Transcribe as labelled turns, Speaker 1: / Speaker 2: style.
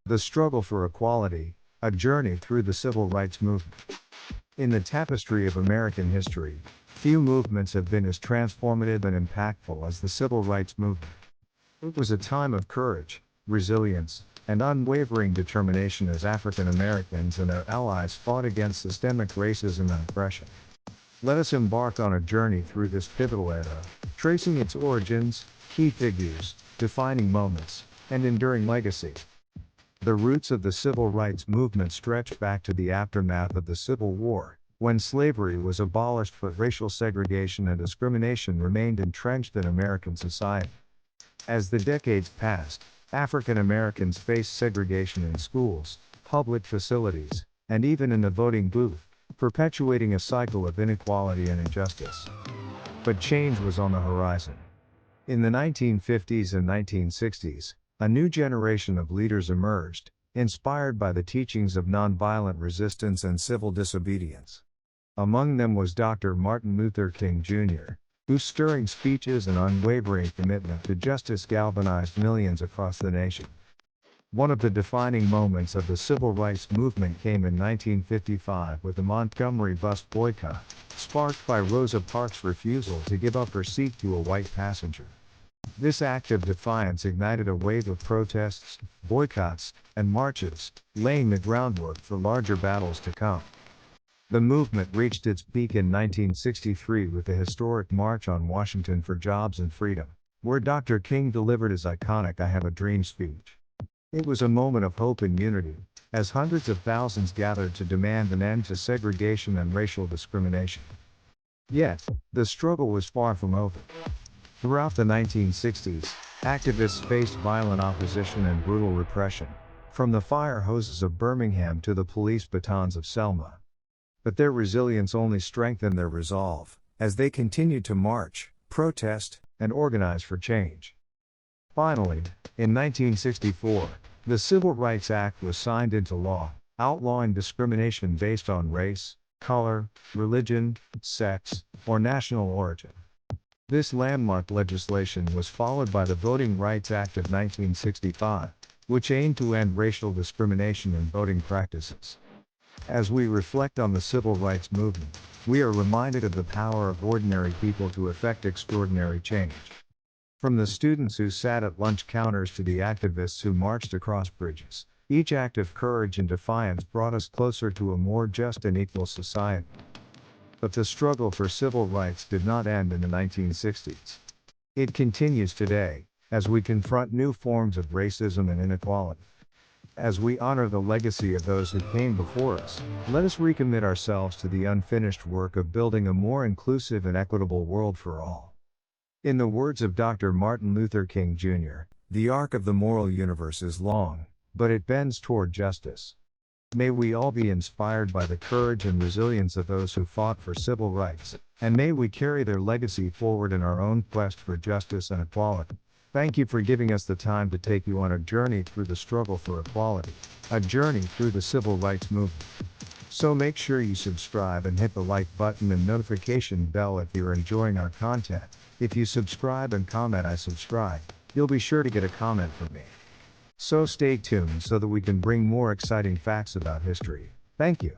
Speaker 1: The struggle for equality, a journey through the civil rights movement. In the tapestry of American history, few movements have been as transformative and impactful as the civil rights movement. It was a time of courage, resilience, and unwavering determination as African Americans and their allies fought against systemic racism and oppression. Let us embark on a journey through this pivotal era, tracing its origins, key figures, defining moments, and enduring legacy. The roots of the civil rights movement stretch back to the aftermath of the Civil War, when slavery was abolished but racial segregation and discrimination remained entrenched in American society. As the decades passed, African Americans faced segregation in schools, public facilities, and even in the voting booth, perpetuating a cycle of inequality and injustice. But change was on the horizon. In the 1950s and 1960s, a new generation of leaders emerged, inspired by the teachings of nonviolent resistance and civil disobedience. Among them was Dr. Martin Luther King Jr., whose stirring speeches and unwavering commitment to justice galvanized millions across the nation. One of the defining moments of the civil rights movement came in 1955 with the Montgomery bus boycott, sparked by Rosa Parks' refusal to give up her seat to a white passenger. This act of defiance ignited a wave of protests, boycotts, and marches, laying the groundwork for larger battles to come. The movement reached its peak in 1963 with the historic March on Washington for Jobs and Freedom, where Dr. King delivered his iconic "I Have a Dream" speech. It was a moment of hope and unity, as hundreds of thousands gathered to demand an end to segregation and racial discrimination. Yet, the struggle was far from over. Throughout the 1960s, activists faced violent opposition and brutal repression, from the fire hoses of Birmingham to the police batons of Selma. But their resilience only strengthened their resolve, as they continued to march, protest, and organize for change. Finally, in 1964, the Civil Rights Act was signed into law, outlawing discrimination based on race, color, religion, sex, or national origin. This landmark legislation was followed by the Voting Rights Act of 1965, which aimed to end racial discrimination in voting practices. As we reflect on the civil rights movement, we are reminded of the power of ordinary people to effect extraordinary change. From the students who sat at lunch counters to the activists who marched across bridges, each act of courage and defiance brought us closer to a more just and equal society. But the struggle for civil rights did not end in the 1960s. It continues today, as we confront new forms of racism and inequality. As we honor the legacy of those who came before us, let us recommit ourselves to the unfinished work of building a more inclusive and equitable world for all. In the words of Dr. Martin Luther King Jr., "The arc of the moral universe is long, but it bends toward justice." May we all be inspired by the courage and resilience of those who fought for civil rights, and may we carry their legacy forward in our own quest for justice and equality. Thank you for giving us the time to take you on a journey through the struggle for equality, a journey through the civil rights movement. So make sure you subscribe and hit the like button and notification bell if you're enjoying our content. If you subscribe and comment "I subscribe," you'll be sure to get a comment from me. So stay tuned so that we can bring more exciting facts about history. Thank you.